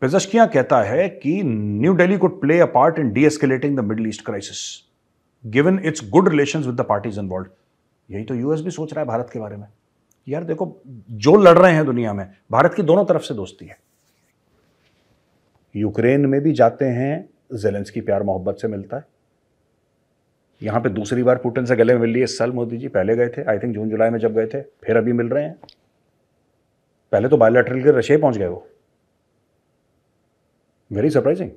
पेजेश्कियां कहता है कि new Delhi could play a part in D-escalating the middle east crisis given it's good relations with the parties involved. यही तो US भी सोच रहा है भारत के बारे में। यार देखो, जो लड़ रहे हैं दुनिया में, भारत की दोनों तरफ से दोस्ती है। यूक्रेन में भी जाते हैं, ज़ेलेंस्की प्यार मोहब्बत से मिलता है। यहां पे दूसरी बार पुतिन से गले मिल लिए इस साल मोदी जी। पहले गए थे, आई थिंक जून जुलाई में जब गए थे, फिर अभी मिल रहे हैं। पहले तो बायलैटरल के रशिया पहुंच गए वो। वेरी सरप्राइजिंग,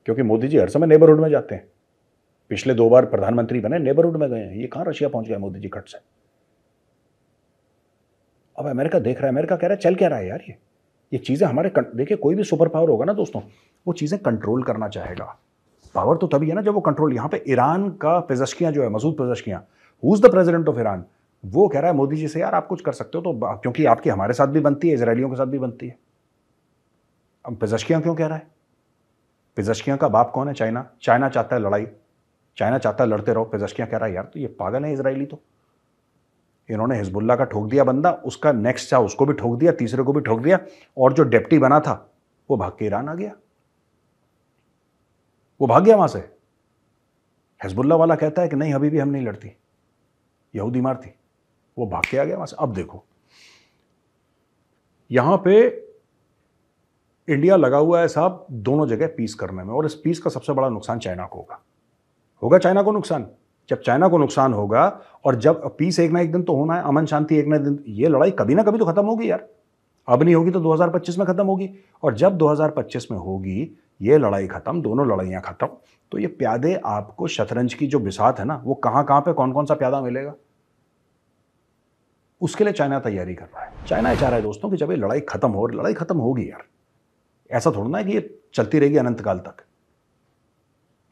क्योंकि मोदी जी हर समय नेबरहुड में जाते हैं। पिछले 2 बार प्रधानमंत्री बने, नेबरहुड में गए हैं। ये कहां रशिया पहुंच गए मोदी जी खट से। अब अमेरिका देख रहा है, अमेरिका कह रहा है चल क्या रहा है यार, ये चीजें हमारे देखिए, कोई भी सुपर पावर होगा ना दोस्तों, वो चीजें कंट्रोल करना चाहेगा। पावर तो तभी है ना जब वो कंट्रोल। यहां पे ईरान का पेजेश्कियां जो है, Masoud Pezeshkian, who is the president of Iran, वो कह रहा है मोदी जी से, यार आप कुछ कर सकते हो तो, क्योंकि आपकी हमारे साथ भी बनती है, इजरायलियों के साथ भी बनती है। अब पेजेश्कियां क्यों कह रहा है? पेजेश्कियां का बाप कौन है? चाइना। चाइना चाहता है लड़ाई, चाइना चाहता है लड़ते रहो। पेजेश्कियां कह रहा है यार तो ये पागल है इजरायली, तो इन्होंने हिजबुल्ला का ठोक दिया बंदा, उसका नेक्स्ट चाह उसको भी ठोक दिया, तीसरे को भी ठोक दिया, और जो डेप्टी बना था वो भाग के ईरान आ गया। वो भाग गया वहां से। हिजबुल्ला वाला कहता है कि नहीं अभी भी हम नहीं लड़ती, यहूदी मारती। वो भाग के आ गया वहां से। अब देखो, यहां पे इंडिया लगा हुआ है साहब दोनों जगह पीस करने में, और इस पीस का सबसे बड़ा नुकसान चाइना को होगा चाइना को नुकसान। जब चाइना को नुकसान होगा, और जब पीस एक ना एक दिन तो होना है, अमन शांति एक ना एक दिन, ये लड़ाई कभी ना कभी तो खत्म होगी यार। अब नहीं होगी तो 2025 में खत्म होगी, और जब 2025 में होगी ये लड़ाई खत्म, दोनों लड़ाइयां खत्म, तो ये प्यादे आपको शतरंज की जो बिसात है ना, वो कहां कहां पे कौन कौन सा प्यादा मिलेगा, उसके लिए चाइना तैयारी कर रहा है। चाइना चाह रहा है दोस्तों कि जब ये लड़ाई खत्म हो, लड़ाई खत्म होगी यार, ऐसा थोड़ा ना है कि ये चलती रहेगी अनंत काल तक।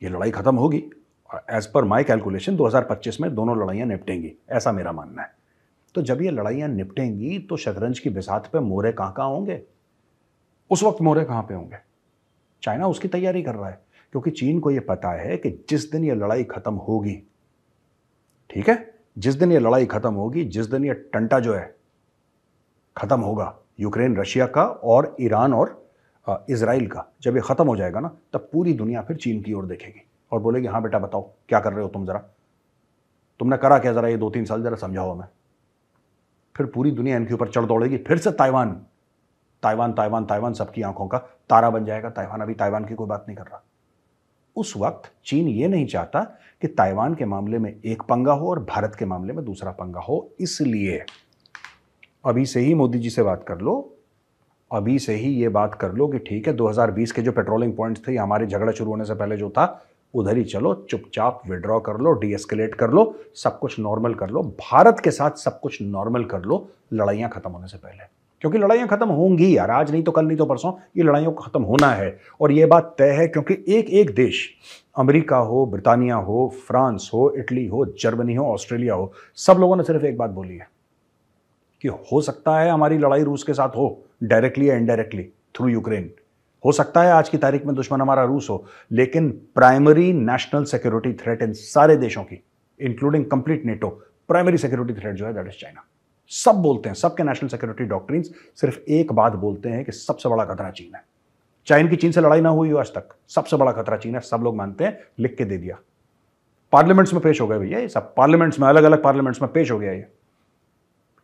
ये लड़ाई खत्म होगी, और एज पर माई कैलकुलेशन 2025 में दोनों लड़ाइयां निपटेंगी, ऐसा मेरा मानना है। तो जब ये लड़ाइयां निपटेंगी तो शतरंज की बिसात पे मोरे कहां कहां होंगे, उस वक्त मोरे कहां पे होंगे? चाइना उसकी तैयारी कर रहा है, क्योंकि चीन को यह पता है कि जिस दिन ये लड़ाई खत्म होगी, ठीक है, जिस दिन ये लड़ाई खत्म होगी, जिस दिन ये टंटा जो है खत्म होगा, यूक्रेन रशिया का और ईरान और इजराइल का, जब ये खत्म हो जाएगा ना, तब पूरी दुनिया फिर चीन की ओर देखेगी और बोलेगी हाँ बेटा बताओ क्या कर रहे हो तुम, जरा तुमने करा क्या, जरा ये 2-3 साल जरा समझाओ हमें। फिर पूरी दुनिया इनके ऊपर चढ़ दौड़ेगी, फिर से ताइवान ताइवान ताइवान ताइवान सबकी आंखों का तारा बन जाएगा ताइवान। अभी ताइवान की कोई बात नहीं कर रहा। उस वक्त चीन ये नहीं चाहता कि ताइवान के मामले में एक पंगा हो और भारत के मामले में दूसरा पंगा हो, इसलिए अभी से ही मोदी जी से बात कर लो, अभी से ही ये बात कर लो कि ठीक है 2020 के जो पेट्रोलिंग पॉइंट्स थे, हमारे झगड़ा शुरू होने से पहले जो था, उधर ही चलो, चुपचाप विड्रॉ कर लो, डीएस्केलेट कर लो, सब कुछ नॉर्मल कर लो, भारत के साथ सब कुछ नॉर्मल कर लो लड़ाइयां खत्म होने से पहले। क्योंकि लड़ाइयां खत्म होंगी यार, आज नहीं तो कल नहीं तो परसों ये लड़ाइयों को खत्म होना है, और ये बात तय है। क्योंकि एक एक देश, अमेरिका हो, ब्रिटानिया हो, फ्रांस हो, इटली हो, जर्मनी हो, ऑस्ट्रेलिया हो, सब लोगों ने सिर्फ एक बात बोली है कि हो सकता है हमारी लड़ाई रूस के साथ हो, डायरेक्टली या इनडायरेक्टली थ्रू यूक्रेन। हो सकता है आज की तारीख में दुश्मन हमारा रूस हो, लेकिन primary national security threat in सारे देशों की, including complete NATO, primary security threat जो है दैट इज चाइना। सब बोलते हैं, सबके नेशनल सिक्योरिटी डॉक्ट्रिन्स सिर्फ एक बात बोलते हैं कि सबसे बड़ा खतरा चीन है। चाइना की चीन से लड़ाई ना हुई हो आज तक, सबसे बड़ा खतरा चीन है, सब लोग मानते हैं, लिख के दे दिया, पार्लियामेंट्स में पेश हो गए भैया, ये सब पार्लियामेंट्स में, अलग अलग पार्लियामेंट्स में पेश हो गया ये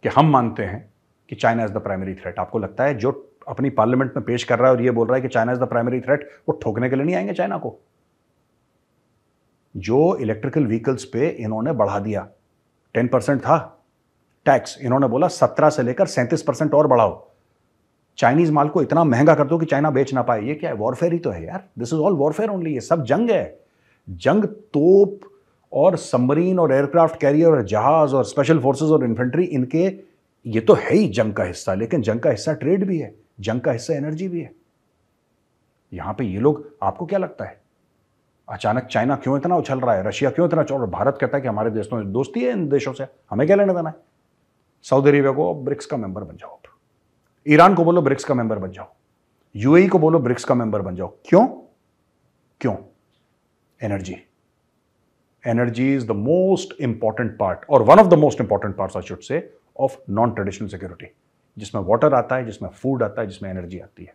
कि हम मानते हैं कि China is the primary threat. आपको लगता है जो अपनी पार्लियामेंट में पेश कर रहा है और ये बोल रहा है कि China is the primary threat, वो ठोकने के लिए नहीं आएंगे चाइना को? जो इलेक्ट्रिकल व्हीकल्स पे इन्होंने बढ़ा दिया, 10% था टैक्स, इन्होंने बोला 17 से लेकर 37% और बढ़ाओ, चाइनीज माल को इतना महंगा कर दो कि चाइना बेच ना पाए। ये क्या है? वॉरफेयर ही तो है यार, this is all warfare only. ये सब जंग है, जंग तोप और सबमरीन और एयरक्राफ्ट कैरियर और जहाज और स्पेशल फोर्सेस और इन्फेंट्री, इनके ये तो है ही जंग का हिस्सा, लेकिन जंग का हिस्सा ट्रेड भी है, जंग का हिस्सा एनर्जी भी है। यहां पे ये लोग, आपको क्या लगता है अचानक चाइना क्यों इतना उछल रहा है, रशिया क्यों इतना चल रहा है? भारत कहता है कि हमारे देशों में दोस्ती है इन देशों से, हमें क्या लेना देना है? सऊदी अरेबिया को ब्रिक्स का मेंबर बन जाओ, ईरान को बोलो ब्रिक्स का मेंबर बन जाओ, यूएई को बोलो ब्रिक्स का मेंबर बन जाओ। क्यों? क्यों? Energy. Energy is the most important part, or one of the most important parts, I should say, of non-traditional security, जिसमें वाटर आता है, जिसमें फूड आता है, जिसमें एनर्जी आती है।